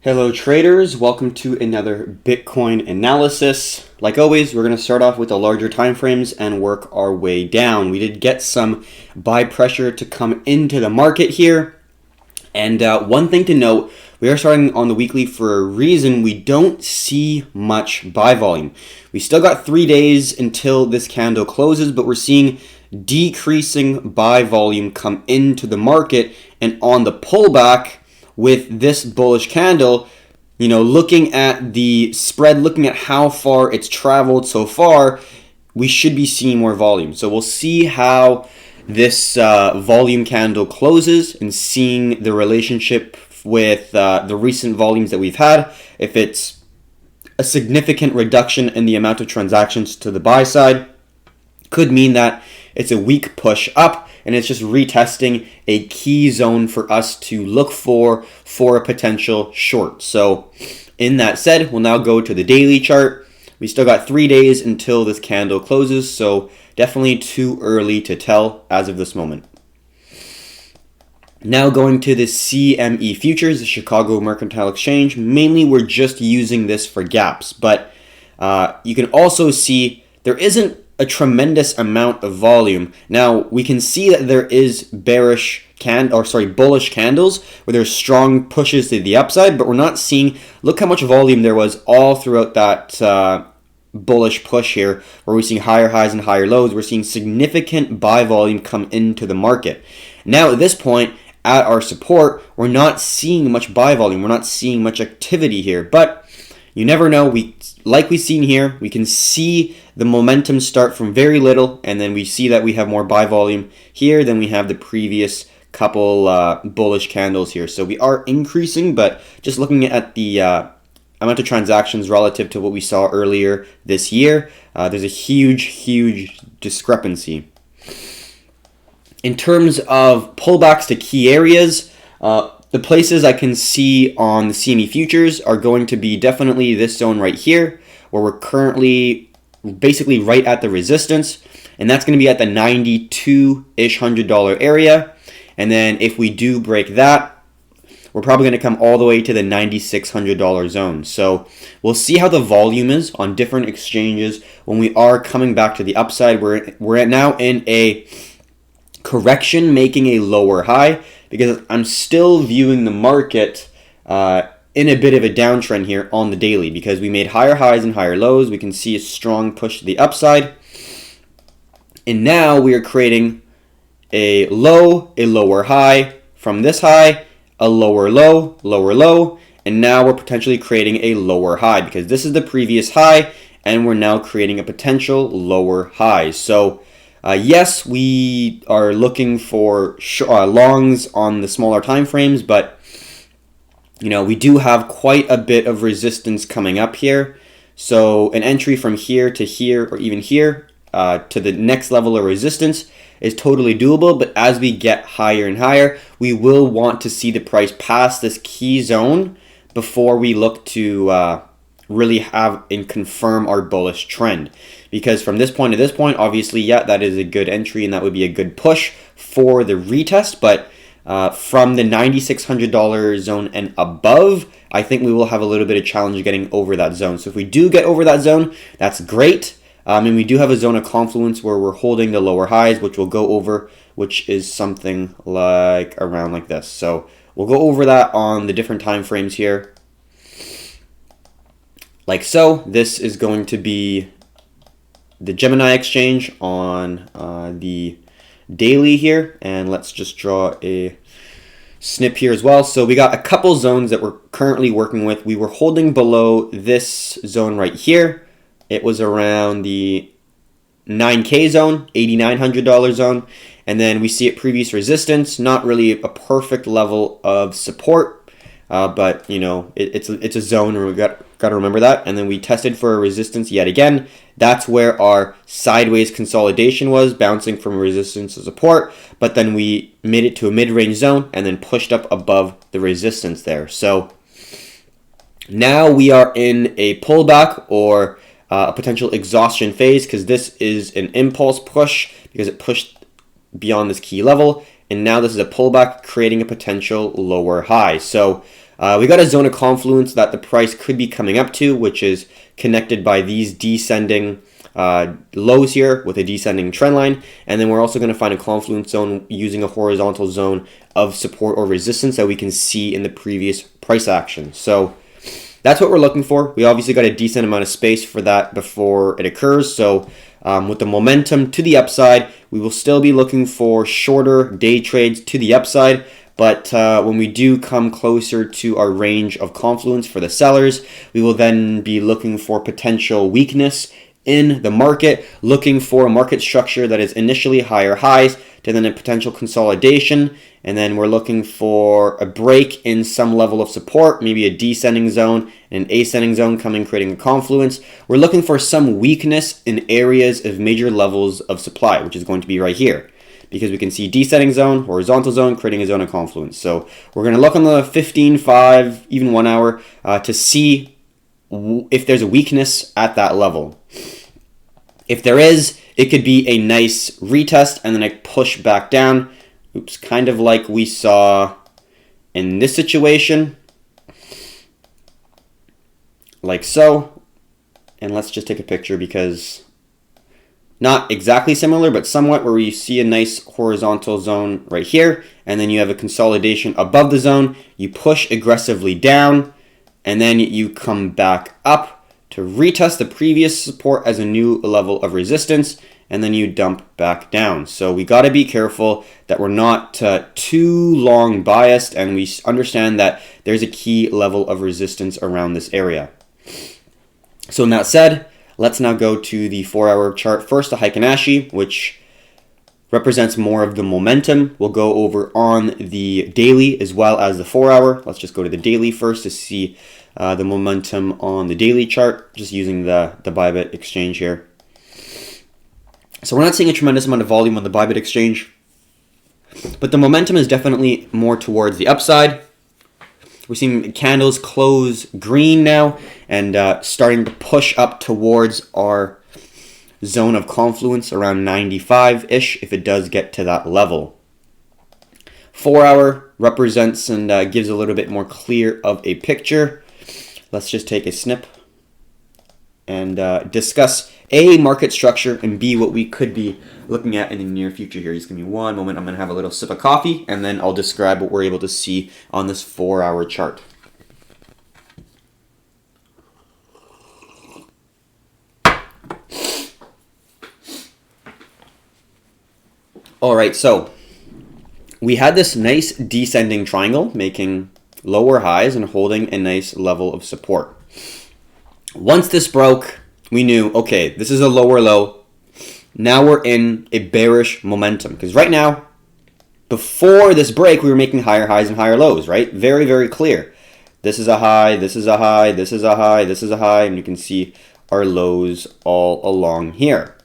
Hello traders, welcome to another Bitcoin analysis. Like always, we're going to start off with the larger time frames and work our way down. We did get some buy pressure to come into the market here. And one thing to note, we are starting on the weekly for a reason. We don't see much buy volume. We still got 3 days until this candle closes, but we're seeing decreasing buy volume come into the market. And on the pullback, with this bullish candle, looking at the spread, looking at how far it's traveled so far, we should be seeing more volume. So we'll see how this volume candle closes and seeing the relationship with the recent volumes that we've had. If it's a significant reduction in the amount of transactions to the buy side, could mean that it's a weak push up and it's just retesting a key zone for us to look for a potential short. So in that said, we'll now go to the daily chart. We still got 3 days until this candle closes, so definitely too early to tell as of this moment. Now going to the CME futures, the Chicago Mercantile Exchange. Mainly we're just using this for gaps, but you can also see there isn't a tremendous amount of volume. Now we can see that there is bullish candles where there's strong pushes to the upside, but we're not seeing. Look how much volume there was all throughout that bullish push here, where we're seeing higher highs and higher lows. We're seeing significant buy volume come into the market. Now at this point, at our support, we're not seeing much buy volume. We're not seeing much activity here, but you never know. Like we've seen here, we can see the momentum start from very little, and then we see that we have more buy volume here than we have the previous couple bullish candles here. So we are increasing, but just looking at the amount of transactions relative to what we saw earlier this year, there's a huge discrepancy. In terms of pullbacks to key areas, the places I can see on the CME futures are going to be definitely this zone right here, where we're currently basically right at the resistance, and that's going to be at the $92-ish $100 area. And then if we do break that, we're probably going to come all the way to the $9600 zone. So we'll see how the volume is on different exchanges when we are coming back to the upside. We're now in a correction, making a lower high, because I'm still viewing the market in a bit of a downtrend here on the daily, because we made higher highs and higher lows. We can see a strong push to the upside, and now we are creating a low, a lower high from this high, a lower low, and now we're potentially creating a lower high, because this is the previous high and we're now creating a potential lower high. So yes, we are looking for longs on the smaller time frames, but we do have quite a bit of resistance coming up here. So an entry from here to here, or even here to the next level of resistance, is totally doable. But as we get higher and higher, we will want to see the price pass this key zone before we look to really have and confirm our bullish trend. Because from this point to this point, obviously, yeah, that is a good entry and that would be a good push for the retest. But from the $9600 zone and above, I think we will have a little bit of challenge getting over that zone. So if we do get over that zone, that's great. And we do have a zone of confluence where we're holding the lower highs, which we'll go over, which is something like around like this. So we'll go over that on the different time frames here. Like so, this is going to be the Gemini exchange on the daily here, and let's just draw a snip here as well. So we got a couple zones that we're currently working with. We were holding below this zone right here. It was around the 9K zone, $8,900 zone, and then we see at previous resistance, not really a perfect level of support, but it's a zone where we got to remember that. And then we tested for a resistance yet again. That's where our sideways consolidation was, bouncing from resistance to support, but then we made it to a mid-range zone and then pushed up above the resistance there. So now we are in a pullback or a potential exhaustion phase, because this is an impulse push because it pushed beyond this key level, and now this is a pullback creating a potential lower high. So We got a zone of confluence that the price could be coming up to, which is connected by these descending lows here with a descending trend line. And then we're also going to find a confluence zone using a horizontal zone of support or resistance that we can see in the previous price action. So that's what we're looking for. We obviously got a decent amount of space for that before it occurs. So with the momentum to the upside, we will still be looking for shorter day trades to the upside. But when we do come closer to our range of confluence for the sellers, we will then be looking for potential weakness in the market, looking for a market structure that is initially higher highs to then a potential consolidation. And then we're looking for a break in some level of support, maybe a descending zone and an ascending zone coming, creating a confluence. We're looking for some weakness in areas of major levels of supply, which is going to be right here, because we can see descending zone, horizontal zone, creating a zone of confluence. So we're going to look on the 15, 5, even 1 hour to see if there's a weakness at that level. If there is, it could be a nice retest and then a push back down. Oops, kind of like we saw in this situation. Like so. And let's just take a picture because not exactly similar, but somewhat, where you see a nice horizontal zone right here, and then you have a consolidation above the zone. You push aggressively down, and then you come back up to retest the previous support as a new level of resistance, and then you dump back down. So we got to be careful that we're not too long biased, and we understand that there's a key level of resistance around this area. So in that said, let's now go to the 4-hour chart first, the Heikin Ashi, which represents more of the momentum. We'll go over on the daily as well as the 4-hour. Let's just go to the daily first to see the momentum on the daily chart, just using the Bybit exchange here. So we're not seeing a tremendous amount of volume on the Bybit exchange, but the momentum is definitely more towards the upside. We're seeing candles close green now and starting to push up towards our zone of confluence around 95-ish if it does get to that level. 4-hour represents and gives a little bit more clear of a picture. Let's just take a snip and discuss A, market structure, and B, what we could be looking at in the near future here. Just give me one moment. I'm going to have a little sip of coffee, and then I'll describe what we're able to see on this 4-hour chart. All right, so we had this nice descending triangle making lower highs and holding a nice level of support. Once this broke, we knew, okay, this is a lower low. Now we're in a bearish momentum, because right now, before this break, we were making higher highs and higher lows, right? Very, very clear. This is a high, this is a high, this is a high, this is a high, and you can see our lows all along here.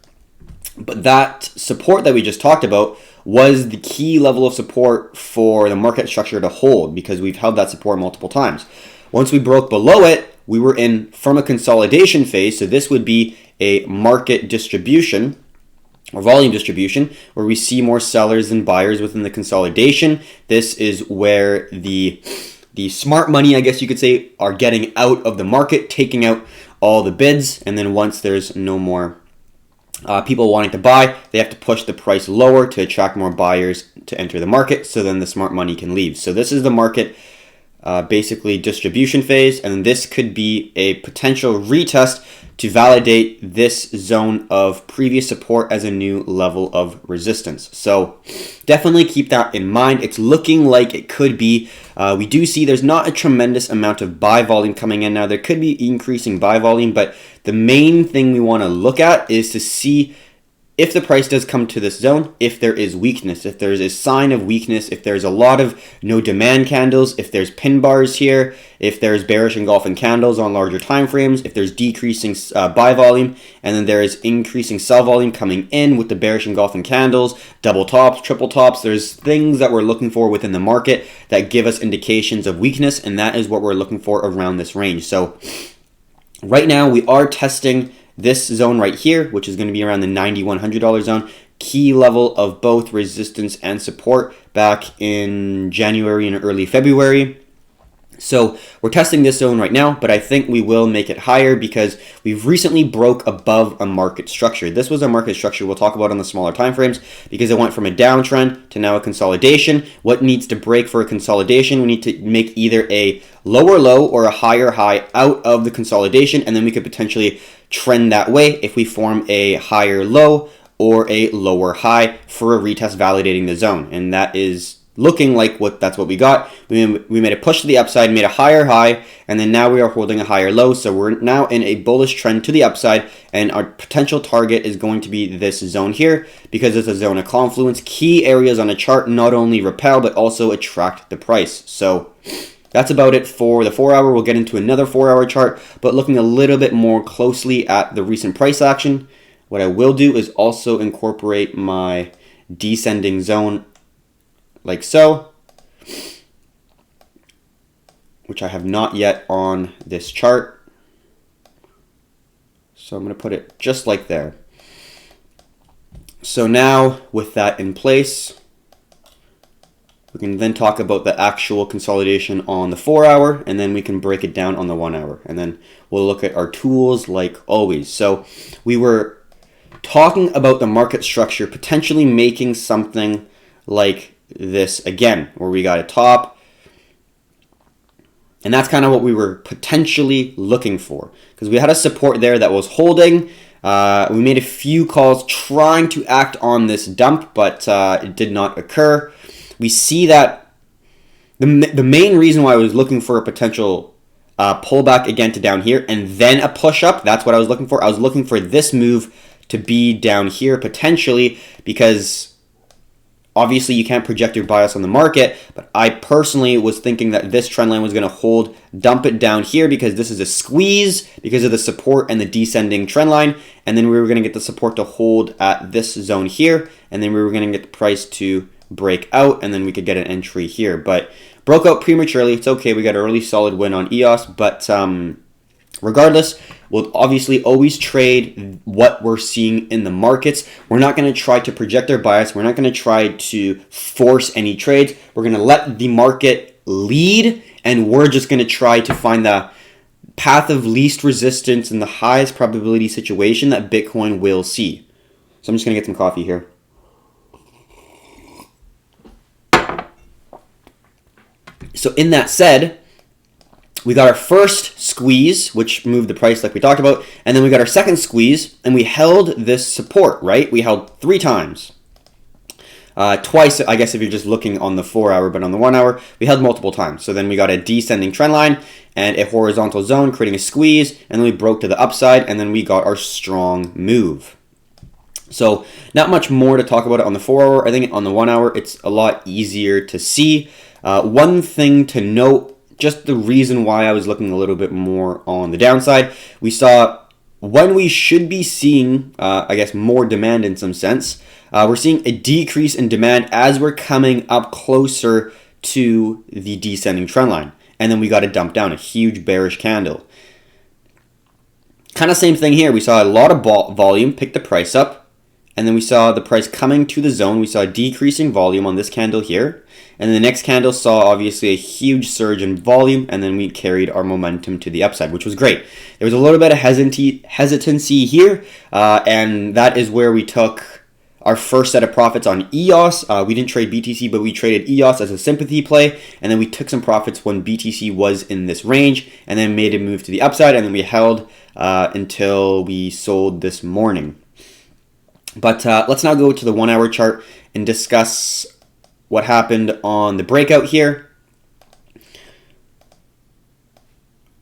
But that support that we just talked about was the key level of support for the market structure to hold, because we've held that support multiple times. Once we broke below it, we were in from a consolidation phase. So this would be a market distribution or volume distribution where we see more sellers than buyers within the consolidation. This is where the smart money, I guess you could say, are getting out of the market, taking out all the bids. And then once there's no more people wanting to buy, they have to push the price lower to attract more buyers to enter the market, so then the smart money can leave. So this is the market basically distribution phase, and this could be a potential retest to validate this zone of previous support as a new level of resistance. So definitely keep that in mind. It's looking like it could be. We do see there's not a tremendous amount of buy volume coming in now. There could be increasing buy volume, but the main thing we want to look at is to see if the price does come to this zone, if there is weakness, if there's a sign of weakness, if there's a lot of no demand candles, if there's pin bars here, if there's bearish engulfing candles on larger time frames, if there's decreasing buy volume, and then there is increasing sell volume coming in with the bearish engulfing candles, double tops, triple tops. There's things that we're looking for within the market that give us indications of weakness, and that is what we're looking for around this range. So right now we are testing this zone right here, which is going to be around the $9,100 zone, key level of both resistance and support back in January and early February. So we're testing this zone right now, but I think we will make it higher because we've recently broke above a market structure. This was a market structure we'll talk about on the smaller time frames because it went from a downtrend to now a consolidation. What needs to break for a consolidation? We need to make either a lower low or a higher high out of the consolidation, and then we could potentially trend that way if we form a higher low or a lower high for a retest validating the zone. And that is looking like that's what we got. We made a push to the upside, made a higher high, and then now we are holding a higher low. So we're now in a bullish trend to the upside, and our potential target is going to be this zone here because it's a zone of confluence. Key areas on a chart not only repel but also attract the price. So that's about it for the 4 hour. We'll get into another 4 hour chart, but looking a little bit more closely at the recent price action. What I will do is also incorporate my descending zone like so, which I have not yet on this chart. So I'm going to put it just like there. So now with that in place, we can then talk about the actual consolidation on the 4 hour, and then we can break it down on the 1 hour. And then we'll look at our tools like always. So we were talking about the market structure potentially making something like this again, where we got a top, and that's kind of what we were potentially looking for because we had a support there that was holding. We made a few calls trying to act on this dump, but it did not occur. We see that the main reason why I was looking for a potential pullback again to down here and then a push up, that's what I was looking for. I was looking for this move to be down here potentially because obviously you can't project your bias on the market, but I personally was thinking that this trend line was going to hold, dump it down here because this is a squeeze because of the support and the descending trend line, and then we were going to get the support to hold at this zone here, and then we were going to get the price to break out, and then we could get an entry here, but broke out prematurely. It's okay, we got a really solid win on EOS, but regardless, we'll obviously always trade what we're seeing in the markets. We're not going to try to project our bias. We're not going to try to force any trades. We're going to let the market lead, and we're just going to try to find the path of least resistance and the highest probability situation that Bitcoin will see. So I'm just going to get some coffee here. So in that said, we got our first squeeze, which moved the price like we talked about, and then we got our second squeeze, and we held this support, right? We held 3 times. Twice, I guess, if you're just looking on the 4 hour, but on the 1 hour, we held multiple times. So then we got a descending trend line and a horizontal zone, creating a squeeze, and then we broke to the upside, and then we got our strong move. So not much more to talk about it on the 4 hour. I think on the 1 hour, it's a lot easier to see. One thing to note, just the reason why I was looking a little bit more on the downside, we saw when we should be seeing, I guess, more demand in some sense, we're seeing a decrease in demand as we're coming up closer to the descending trend line. And then we got a dump down, a huge bearish candle. Kind of same thing here. We saw a lot of volume pick the price up, and then we saw the price coming to the zone. We saw a decreasing volume on this candle here. And the next candle saw obviously a huge surge in volume, and then we carried our momentum to the upside, which was great. There was a little bit of hesitancy here, and that is where we took our first set of profits on EOS. We didn't trade BTC, but we traded EOS as a sympathy play, and then we took some profits when BTC was in this range, and then made a move to the upside, and then we held until we sold this morning. But let's now go to the 1 hour chart and discuss what happened on the breakout here.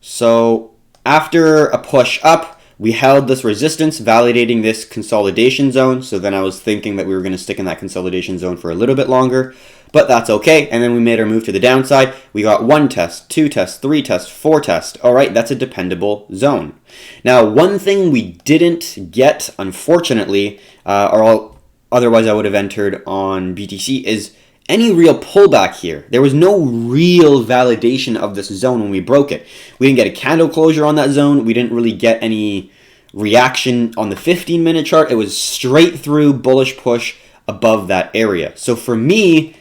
So after a push up, we held this resistance, validating this consolidation zone. So then I was thinking that we were going to stick in that consolidation zone for a little bit longer, but that's okay. And then we made our move to the downside. We got 1 test, 2 tests, 3 tests, 4 tests. All right, that's a dependable zone. Now, one thing we didn't get, unfortunately, or otherwise I would have entered on BTC, is any real pullback here. There was no real validation of this zone when we broke it. We didn't get a candle closure on that zone. We didn't really get any reaction on the 15-minute chart. It was straight through bullish push above that area. So for me,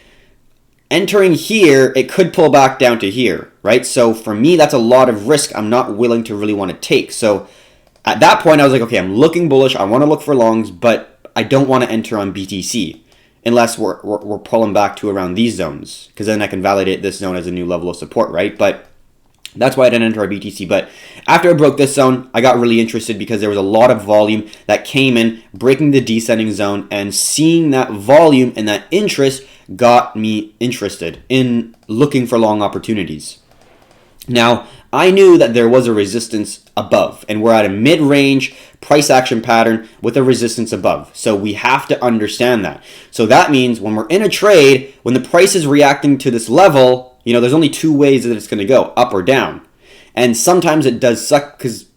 entering here, it could pull back down to here, right? So for me, that's a lot of risk I'm not willing to really want to take. So at that point, I was like, okay, I'm looking bullish. I want to look for longs, but I don't want to enter on BTC unless we're pulling back to around these zones, because then I can validate this zone as a new level of support, right? But that's why I didn't enter our BTC. But after I broke this zone, I got really interested because there was a lot of volume that came in, breaking the descending zone, and seeing that volume and that interest got me interested in looking for long opportunities. Now, I knew that there was a resistance above, and we're at a mid-range price action pattern with a resistance above. So we have to understand that. So that means when we're in a trade, when the price is reacting to this level, there's only two ways that it's going to go, up or down. And sometimes it does suck because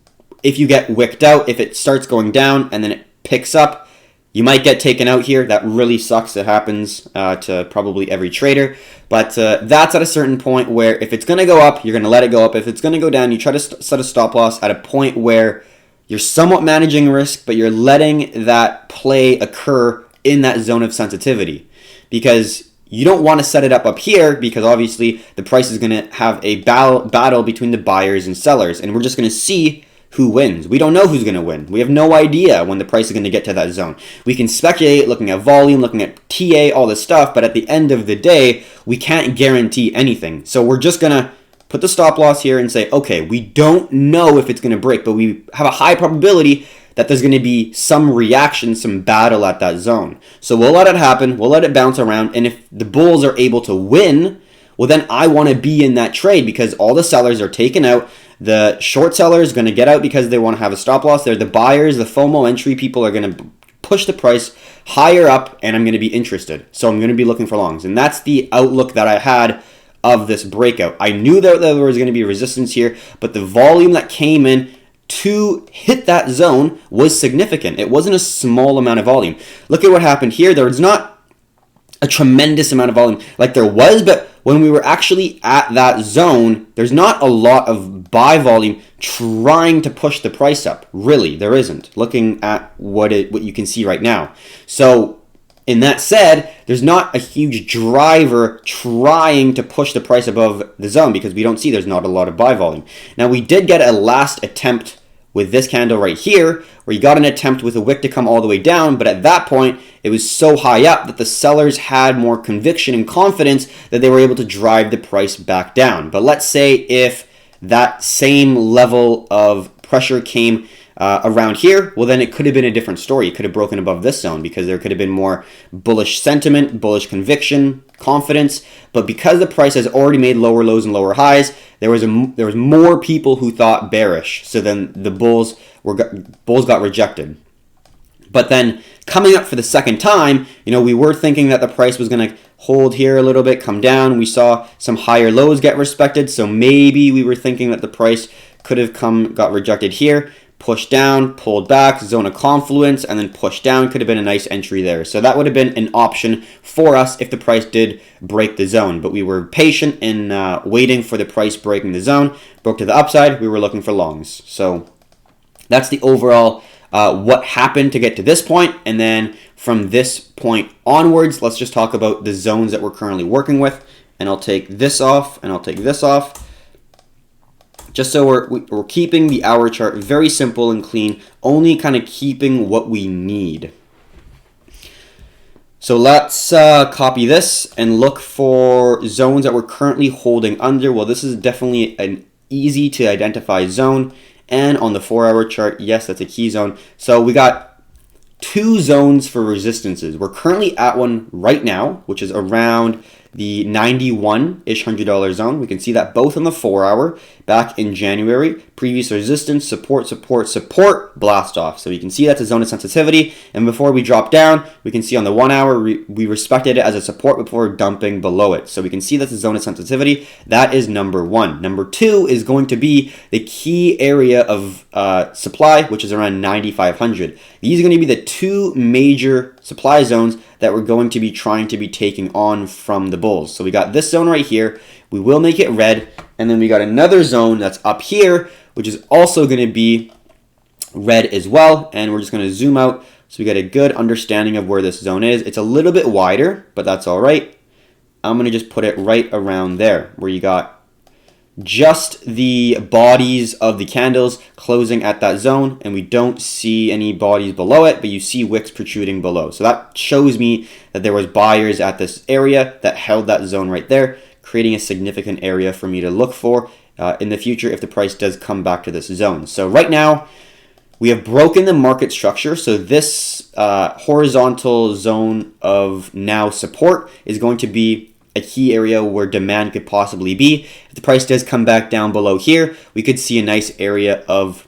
if you get wicked out, if it starts going down and then it picks up, you might get taken out here. That really sucks. It happens to probably every trader. But that's at a certain point where if it's going to go up, you're going to let it go up. If it's going to go down, you try to set a stop loss at a point where you're somewhat managing risk, but you're letting that play occur in that zone of sensitivity. Because you don't want to set it up here because obviously the price is going to have a battle between the buyers and sellers. And we're just going to see who wins. We don't know who's going to win. We have no idea when the price is going to get to that zone. We can speculate looking at volume, looking at TA, all this stuff. But at the end of the day, we can't guarantee anything. So we're just going to put the stop loss here and say, okay, we don't know if it's going to break, but we have a high probability that there's going to be some reaction, some battle at that zone. So we'll let it happen. We'll let it bounce around. And if the bulls are able to win, well, then I want to be in that trade because all the sellers are taken out. The short seller is going to get out because they want to have a stop loss there. The buyers, the FOMO entry people are going to push the price higher up, and I'm going to be interested. So I'm going to be looking for longs. And that's the outlook that I had of this breakout. I knew that there was going to be resistance here, but the volume that came in to hit that zone was significant. It wasn't a small amount of volume. Look at what happened here. There was not a tremendous amount of volume like there was, but when we were actually at that zone, there's not a lot of buy volume trying to push the price up. Really, there isn't. Looking at what you can see right now. So in that said, there's not a huge driver trying to push the price above the zone because we don't see there's not a lot of buy volume. Now, we did get a last attempt with this candle right here, where you got an attempt with a wick to come all the way down, but at that point, it was so high up that the sellers had more conviction and confidence that they were able to drive the price back down. But let's say if that same level of pressure came around here, well, then it could have been a different story. It could have broken above this zone because there could have been more bullish sentiment, bullish conviction, confidence. But because the price has already made lower lows and lower highs, there was more people who thought bearish. So then the bulls got rejected. But then coming up for the second time, we were thinking that the price was going to hold here a little bit, come down. We saw some higher lows get respected. So maybe we were thinking that the price could have got rejected here. Pushed down, pulled back, zone of confluence, and then pushed down. Could have been a nice entry there. So that would have been an option for us if the price did break the zone. But we were patient in waiting for the price breaking the zone. Broke to the upside, we were looking for longs. So that's the overall what happened to get to this point. And then from this point onwards, let's just talk about the zones that we're currently working with. And I'll take this off, and I'll take this off. Just so we're keeping the hour chart very simple and clean, only kind of keeping what we need. So let's copy this and look for zones that we're currently holding under. Well, this is definitely an easy to identify zone. And on the 4-hour chart, yes, that's a key zone. So we got two zones for resistances. We're currently at one right now, which is around the 91-ish $100 zone. We can see that both on the 4-hour back in January. Previous resistance, support, support, support, blast off. So you can see that's a zone of sensitivity. And before we drop down, we can see on the 1-hour, we respected it as a support before dumping below it. So we can see that's a zone of sensitivity. That is number one. Number two is going to be the key area of supply, which is around 9,500. These are going to be the two major supply zones that we're going to be trying to be taking on from the bulls. So we got this zone right here. We will make it red. And then we got another zone that's up here, which is also going to be red as well. And we're just going to zoom out so we get a good understanding of where this zone is. It's a little bit wider, but that's all right. I'm going to just put it right around there where you got just the bodies of the candles closing at that zone, and we don't see any bodies below it, but you see wicks protruding below. So that shows me that there was buyers at this area that held that zone right there, creating a significant area for me to look for in the future if the price does come back to this zone. So right now, we have broken the market structure. So this horizontal zone of now support is going to be a key area where demand could possibly be. If the price does come back down below here, we could see a nice area of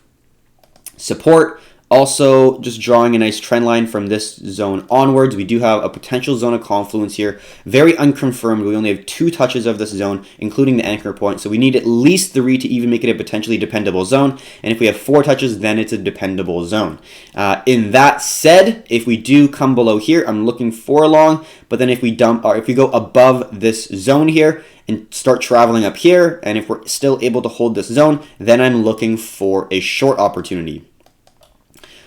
support. Also, just drawing a nice trend line from this zone onwards, we do have a potential zone of confluence here. Very unconfirmed. We only have 2 touches of this zone, including the anchor point. So we need at least 3 to even make it a potentially dependable zone. And if we have 4 touches, then it's a dependable zone. In that said, if we do come below here, I'm looking for a long. But then if we go above this zone here and start traveling up here, and if we're still able to hold this zone, then I'm looking for a short opportunity.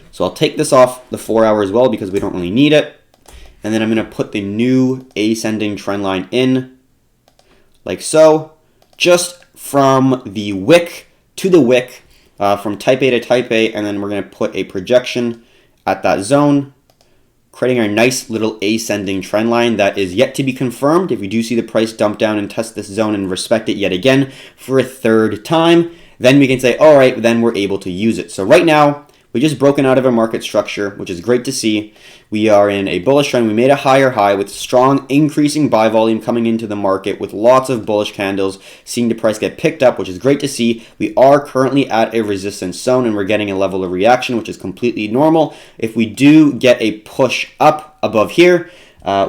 So I'll take this off the 4 hour as well because we don't really need it. And then I'm going to put the new ascending trend line in like so. Just from the wick to the wick, from type A to type A, and then we're going to put a projection at that zone, creating our nice little ascending trend line that is yet to be confirmed. If we do see the price dump down and test this zone and respect it yet again for a 3rd time, then we can say, all right, then we're able to use it. So right now, we just broken out of a market structure, which is great to see. We are in a bullish trend. We made a higher high with strong increasing buy volume coming into the market with lots of bullish candles, seeing the price get picked up, which is great to see. We are currently at a resistance zone and we're getting a level of reaction, which is completely normal. If we do get a push up above here,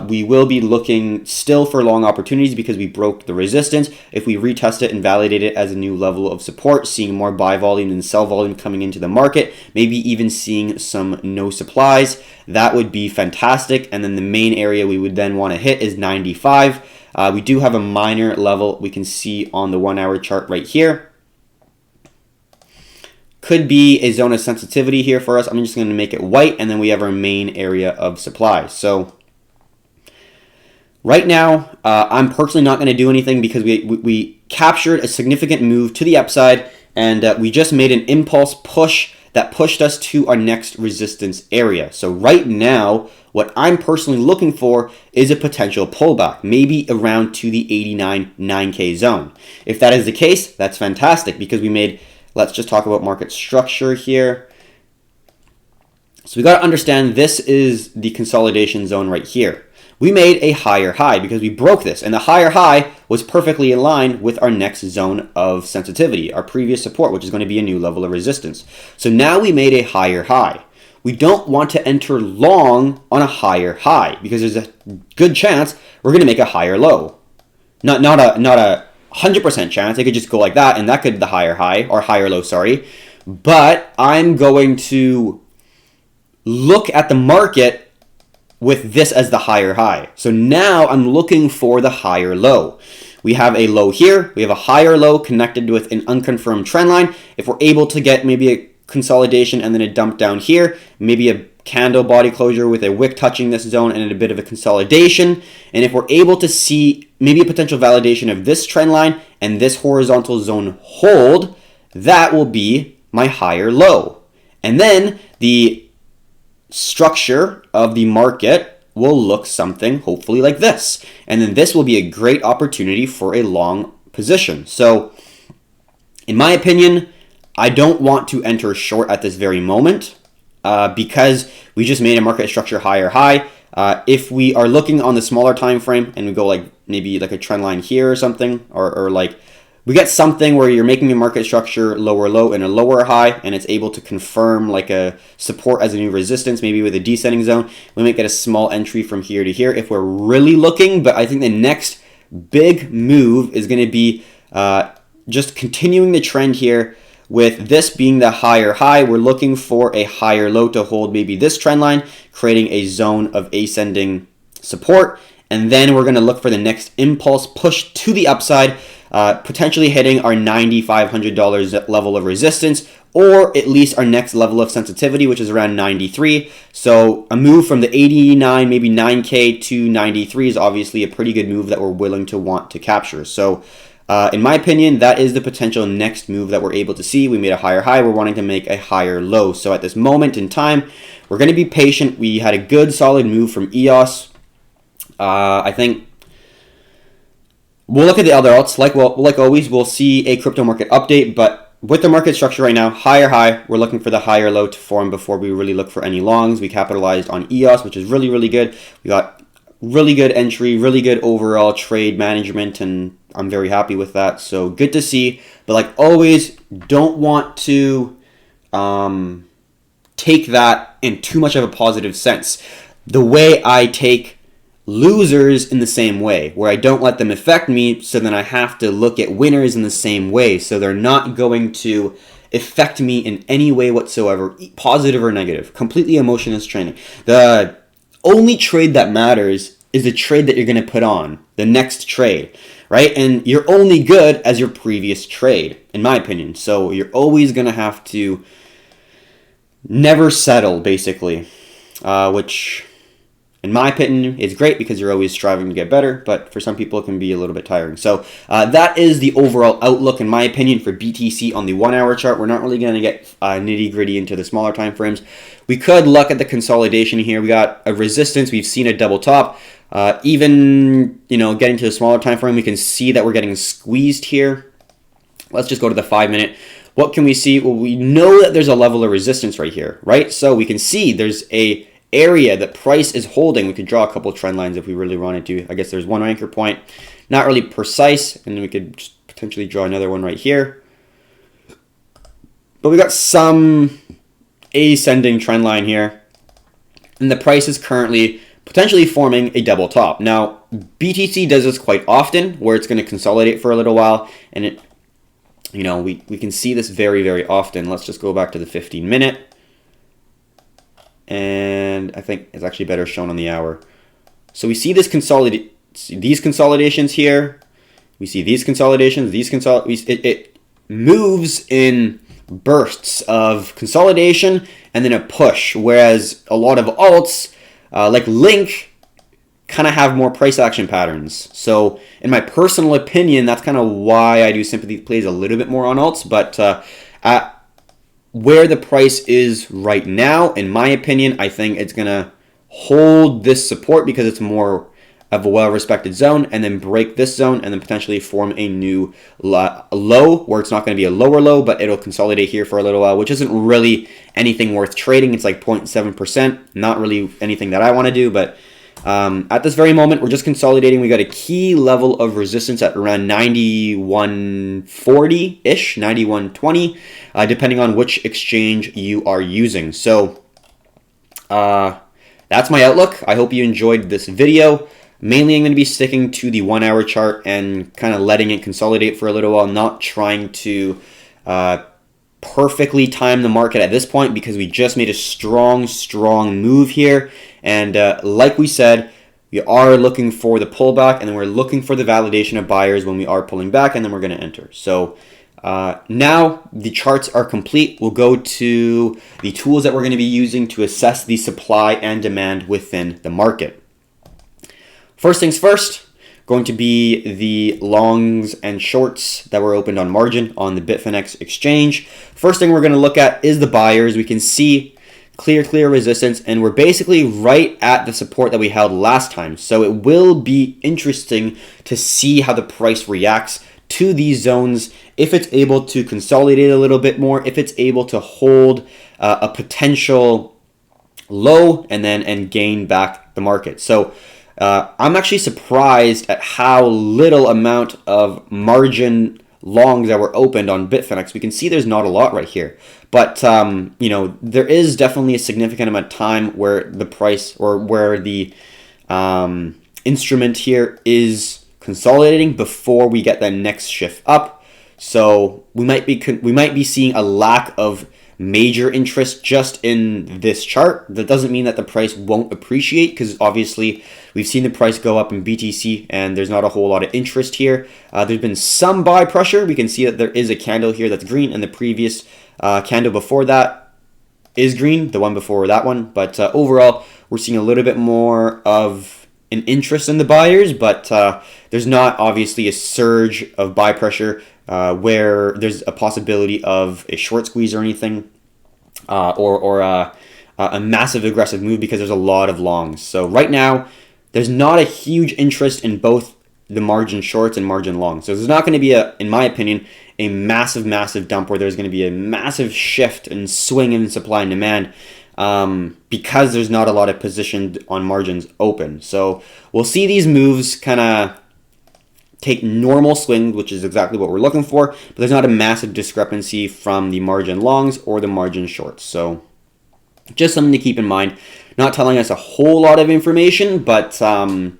we will be looking still for long opportunities because we broke the resistance. If we retest it and validate it as a new level of support, seeing more buy volume and sell volume coming into the market, maybe even seeing some no supplies, that would be fantastic. And then the main area we would then want to hit is 95. We do have a minor level we can see on the 1 hour chart right here. Could be a zone of sensitivity here for us. I'm just going to make it white, and then we have our main area of supply. So right now, I'm personally not going to do anything because we captured a significant move to the upside, and we just made an impulse push that pushed us to our next resistance area. So right now, what I'm personally looking for is a potential pullback, maybe around to the 89 9K zone. If that is the case, that's fantastic because we made, let's just talk about market structure here. So we got to understand this is the consolidation zone right here. We made a higher high because we broke this, and the higher high was perfectly in line with our next zone of sensitivity, our previous support, which is going to be a new level of resistance. So now we made a higher high. We don't want to enter long on a higher high because there's a good chance we're going to make a higher low. Not a 100% chance. It could just go like that, and that could be the higher high or higher low, sorry. But I'm going to look at the market with this as the higher high. So now I'm looking for the higher low. We have a low here. We have a higher low connected with an unconfirmed trend line. If we're able to get maybe a consolidation and then a dump down here, maybe a candle body closure with a wick touching this zone and a bit of a consolidation, and if we're able to see maybe a potential validation of this trend line and this horizontal zone hold, that will be my higher low. And then the structure of the market will look something hopefully like this. And then this will be a great opportunity for a long position. So in my opinion, I don't want to enter short at this very moment because we just made a market structure higher high. If we are looking on the smaller time frame and we go like maybe like a trend line here or something, or like we get something where you're making a market structure lower low and a lower high, and it's able to confirm like a support as a new resistance, maybe with a descending zone. We might get a small entry from here to here if we're really looking. But I think the next big move is going to be just continuing the trend here. With this being the higher high, we're looking for a higher low to hold maybe this trend line, creating a zone of ascending support. And then we're going to look for the next impulse push to the upside, potentially hitting our $9,500 level of resistance, or at least our next level of sensitivity, which is around 93. So a move from the 89, maybe 9K to 93 is obviously a pretty good move that we're willing to want to capture. So in my opinion, that is the potential next move that we're able to see. We made a higher high. We're wanting to make a higher low. So at this moment in time, we're going to be patient. We had a good, solid move from EOS. I think we'll look at the other alts. Like always, we'll see a crypto market update. But with the market structure right now, higher high, we're looking for the higher low to form before we really look for any longs. We capitalized on EOS, which is really, really good. We got really good entry, really good overall trade management, and I'm very happy with that. So good to see. But like always, don't want to take that in too much of a positive sense. The way I take losers in the same way, where I don't let them affect me, so then I have to look at winners in the same way, so they're not going to affect me in any way whatsoever, positive or negative. Completely emotionless training. The only trade that matters is the trade that you're going to put on, the next trade, right? And you're only good as your previous trade, in my opinion. So you're always going to have to never settle, basically, which, in my opinion, is great because you're always striving to get better, but for some people it can be a little bit tiring. So that is the overall outlook, in my opinion, for BTC on the 1 hour chart. We're not really going to get nitty gritty into the smaller time frames. We could look at the consolidation here. We got a resistance. We've seen a double top. Even, getting to the smaller time frame, we can see that we're getting squeezed here. Let's just go to the 5 minute. What can we see? Well, we know that there's a level of resistance right here, right? So we can see there's a area that price is holding. We could draw a couple trend lines if we really wanted to. I guess there's one anchor point, not really precise, and then we could just potentially draw another one right here. But we got some ascending trend line here, and the price is currently potentially forming a double top. Now, BTC does this quite often, where it's going to consolidate for a little while, and it, we can see this very, very often. Let's just go back to the 15 minute. And I think it's actually better shown on the hour. So we see these consolidations here. We see these consolidations, it moves in bursts of consolidation and then a push, whereas a lot of alts, like Link, kind of have more price action patterns. So in my personal opinion, that's kind of why I do sympathy plays a little bit more on alts, but at where the price is right now, in my opinion, I think it's going to hold this support because it's more of a well-respected zone, and then break this zone and then potentially form a new low where it's not going to be a lower low, but it'll consolidate here for a little while, which isn't really anything worth trading. It's like 0.7%, not really anything that I want to do, but at this very moment, we're just consolidating. We got a key level of resistance at around 9140-ish, 9120, depending on which exchange you are using. So that's my outlook. I hope you enjoyed this video. Mainly, I'm going to be sticking to the 1 hour chart and kind of letting it consolidate for a little while, not trying to perfectly time the market at this point because we just made a strong move here. And like we said, we are looking for the pullback, and then we're looking for the validation of buyers when we are pulling back, and then we're going to enter. So now the charts are complete. We'll go to the tools that we're going to be using to assess the supply and demand within the market. First things first, going to be the longs and shorts that were opened on margin on the Bitfinex exchange. First thing we're going to look at is the buyers. We can see clear resistance, and we're basically right at the support that we held last time. So it will be interesting to see how the price reacts to these zones, if it's able to consolidate a little bit more, if it's able to hold a potential low and gain back the market. So I'm actually surprised at how little amount of margin longs that were opened on Bitfinex. We can see there's not a lot right here, but there is definitely a significant amount of time where the price or where the instrument here is consolidating before we get that next shift up. So we might be seeing a lack of major interest just in this chart. That doesn't mean that the price won't appreciate, because obviously we've seen the price go up in BTC and there's not a whole lot of interest here. There's been some buy pressure. We can see that there is a candle here that's green, and the previous Candle before that is green, the one before that one. But overall, we're seeing a little bit more of an interest in the buyers, but there's not obviously a surge of buy pressure where there's a possibility of a short squeeze or anything, or a massive aggressive move, because there's a lot of longs. So right now, there's not a huge interest in both the margin shorts and margin longs. So there's not going to be, in my opinion, a massive dump where there's going to be a massive shift and swing in supply and demand, because there's not a lot of positioned on margins open. So we'll see these moves kind of take normal swings, which is exactly what we're looking for, but there's not a massive discrepancy from the margin longs or the margin shorts. So just something to keep in mind. Not telling us a whole lot of information, but it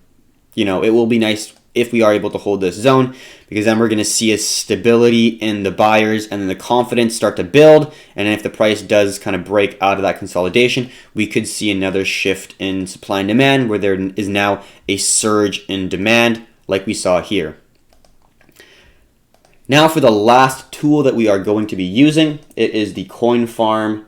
will be nice if we are able to hold this zone, because then we're going to see a stability in the buyers and then the confidence start to build. And if the price does kind of break out of that consolidation, we could see another shift in supply and demand where there is now a surge in demand like we saw here. Now for the last tool that we are going to be using, it is the CoinFarm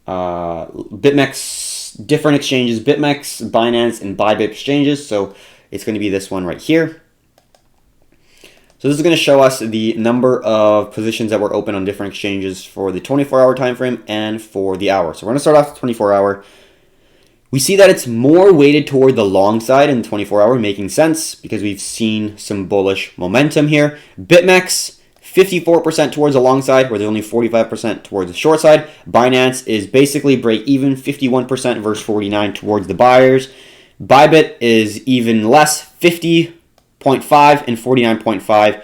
BitMEX, different exchanges, BitMEX, Binance, and Bybit exchanges. So it's going to be this one right here. So this is going to show us the number of positions that were open on different exchanges for the 24-hour time frame and for the hour. So we're going to start off with 24-hour. We see that it's more weighted toward the long side in the 24-hour, making sense because we've seen some bullish momentum here. BitMEX, 54% towards the long side, where there's only 45% towards the short side. Binance is basically break even, 51% versus 49% towards the buyers. Bybit is even less, 50.5 and 49.5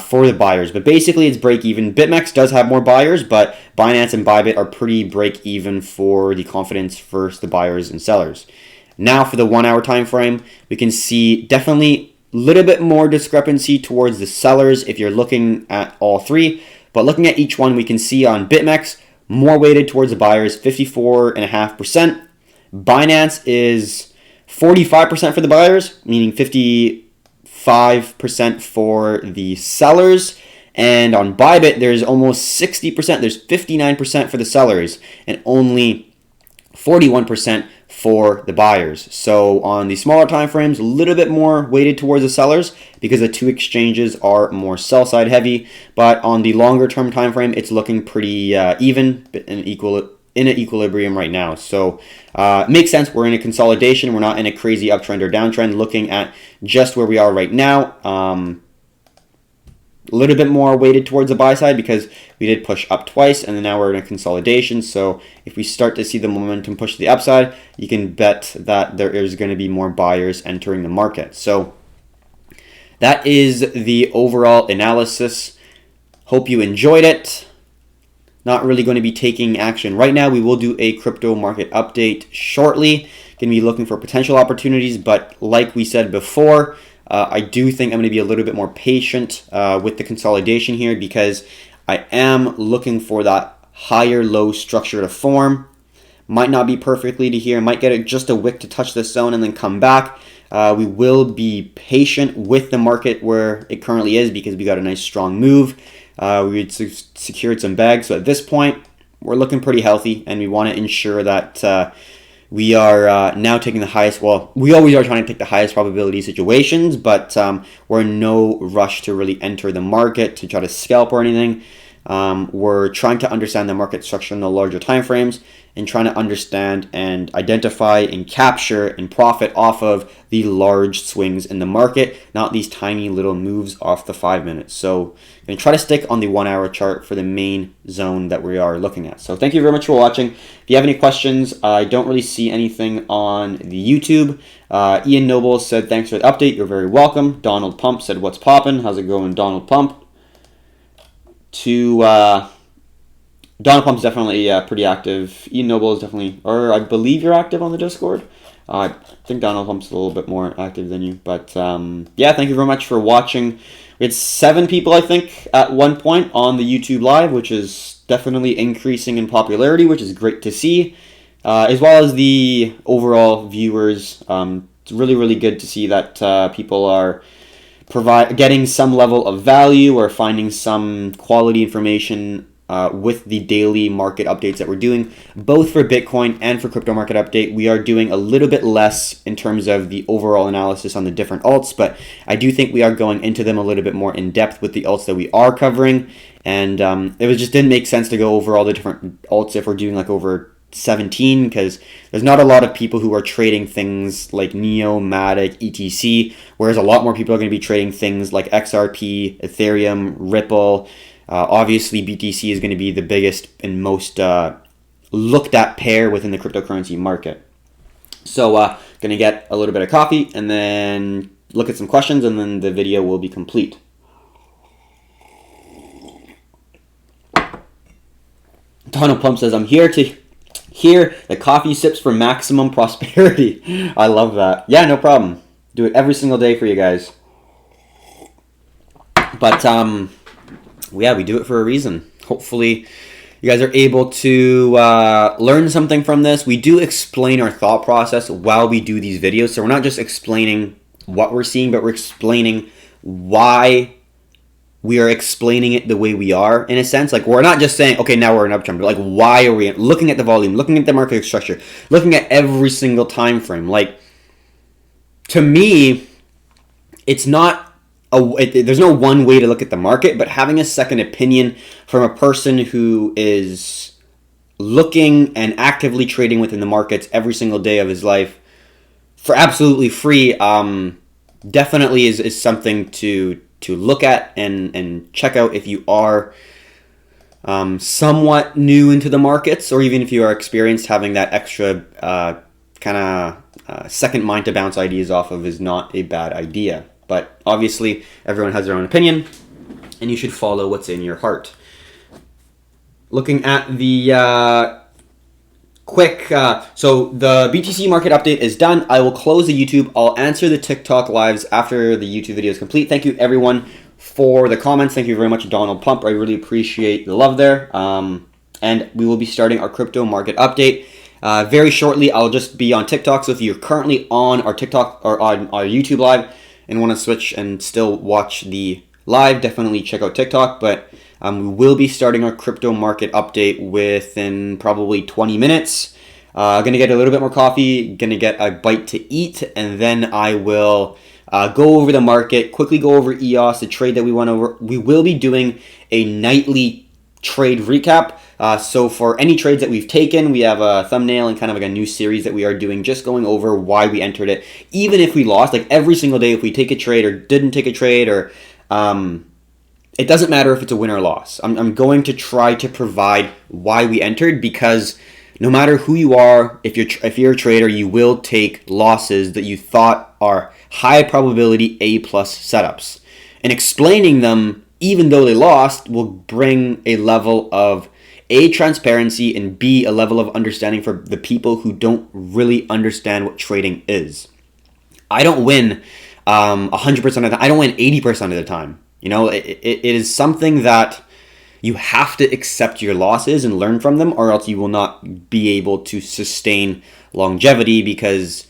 for the buyers. But basically, it's break even. BitMEX does have more buyers, but Binance and Bybit are pretty break even for the confidence versus the buyers and sellers. Now for the 1 hour time frame, we can see definitely a little bit more discrepancy towards the sellers if you're looking at all three. But looking at each one, we can see on BitMEX, more weighted towards the buyers, 54.5%. Binance is 45% for the buyers, meaning 55% for the sellers. And on Bybit, there's almost 60%. There's 59% for the sellers and only 41% for the buyers. So on the smaller time frames, a little bit more weighted towards the sellers because the two exchanges are more sell side heavy. But on the longer term time frame, it's looking pretty even and equal. In an equilibrium right now. So it makes sense. We're in a consolidation. We're not in a crazy uptrend or downtrend. Looking at just where we are right now, a little bit more weighted towards the buy side because we did push up twice and then now we're in a consolidation. So if we start to see the momentum push to the upside, you can bet that there is going to be more buyers entering the market. So that is the overall analysis. Hope you enjoyed it. Not really going to be taking action right now. We will do a crypto market update shortly. Going to be looking for potential opportunities, but like we said before, I do think I'm going to be a little bit more patient with the consolidation here because I am looking for that higher low structure to form. Might not be perfectly to here. Might get just a wick to touch this zone and then come back. We will be patient with the market where it currently is because we got a nice strong move. We had secured some bags. So at this point, we're looking pretty healthy, and we want to ensure that we are now taking the highest. Well, we always are trying to take the highest probability situations, but we're in no rush to really enter the market to try to scalp or anything. We're trying to understand the market structure in the larger time frames and trying to understand and identify and capture and profit off of the large swings in the market, not these tiny little moves off the 5 minutes. So I'm going to try to stick on the 1 hour chart for the main zone that we are looking at. So thank you very much for watching. If you have any questions, I don't really see anything on the YouTube. Ian Noble said, thanks for the update. You're very welcome. Donald Pump said, what's poppin'? How's it going, Donald Pump? Donald Pump's definitely pretty active. Ian Noble is definitely, or I believe you're active on the Discord. I think Donald Pump's a little bit more active than you. But yeah, thank you very much for watching. We had 7 people, I think, at one point on the YouTube Live, which is definitely increasing in popularity, which is great to see. As well as the overall viewers. It's really, really good to see that people are getting some level of value or finding some quality information with the daily market updates that we're doing, both for Bitcoin and for Crypto Market Update. We are doing a little bit less in terms of the overall analysis on the different alts, but I do think we are going into them a little bit more in depth with the alts that we are covering. And it just didn't make sense to go over all the different alts if we're doing like over 17, because there's not a lot of people who are trading things like Neo, Matic, etc., whereas a lot more people are going to be trading things like XRP, Ethereum, Ripple. Obviously, BTC is going to be the biggest and most looked at pair within the cryptocurrency market. So, going to get a little bit of coffee and then look at some questions, and then the video will be complete. Donald Plump says, I'm here to hear the coffee sips for maximum prosperity. I love that. Yeah, no problem. Do it every single day for you guys. But, yeah, we do it for a reason. Hopefully, you guys are able to learn something from this. We do explain our thought process while we do these videos. So we're not just explaining what we're seeing, but we're explaining why we are explaining it the way we are, in a sense. Like, we're not just saying, okay, now we're in uptrend, but like, why are we looking at the volume, looking at the market structure, looking at every single time frame? Like, to me, it's not there's no one way to look at the market, but having a second opinion from a person who is looking and actively trading within the markets every single day of his life for absolutely free, definitely is something to look at and check out if you are somewhat new into the markets, or even if you are experienced. Having that extra kind of second mind to bounce ideas off of is not a bad idea. But obviously, everyone has their own opinion, and you should follow what's in your heart. Looking at the quick, so the BTC market update is done. I will close the YouTube. I'll answer the TikTok lives after the YouTube video is complete. Thank you, everyone, for the comments. Thank you very much, Donald Plump. I really appreciate the love there. And we will be starting our crypto market update very shortly. I'll just be on TikTok. So if you're currently on our TikTok or on our YouTube live and want to switch and still watch the live, definitely check out TikTok. But we will be starting our crypto market update within probably 20 minutes. Gonna get a little bit more coffee, gonna get a bite to eat, and then I will go over the market, quickly go over EOS, the trade that we went over. We will be doing a nightly trade recap. So for any trades that we've taken, we have a thumbnail and kind of like a new series that we are doing, just going over why we entered it. Even if we lost, like every single day, if we take a trade or didn't take a trade, or it doesn't matter if it's a win or loss. I'm going to try to provide why we entered, because no matter who you are, if you're a trader, you will take losses that you thought are high probability A+ setups. And explaining them, even though they lost, will bring a level of A, transparency, and B, a level of understanding for the people who don't really understand what trading is. I don't win 100% of the time. I don't win 80% of the time. You know, it is something that you have to accept your losses and learn from them, or else you will not be able to sustain longevity, because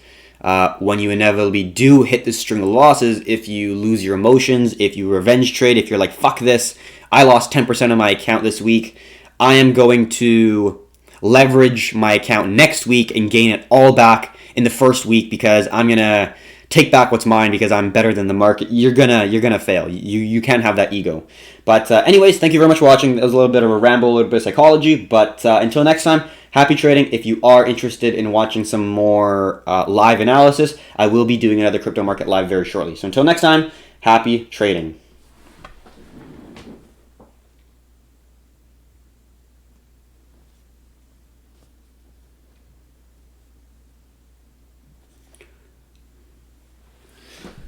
when you inevitably do hit this string of losses, if you lose your emotions, if you revenge trade, if you're like, fuck this, I lost 10% of my account this week, I am going to leverage my account next week and gain it all back in the first week because I'm going to take back what's mine because I'm better than the market. You're gonna fail. You can't have that ego. But anyways, thank you very much for watching. That was a little bit of a ramble, a little bit of psychology. But until next time, happy trading. If you are interested in watching some more live analysis, I will be doing another crypto market live very shortly. So until next time, happy trading.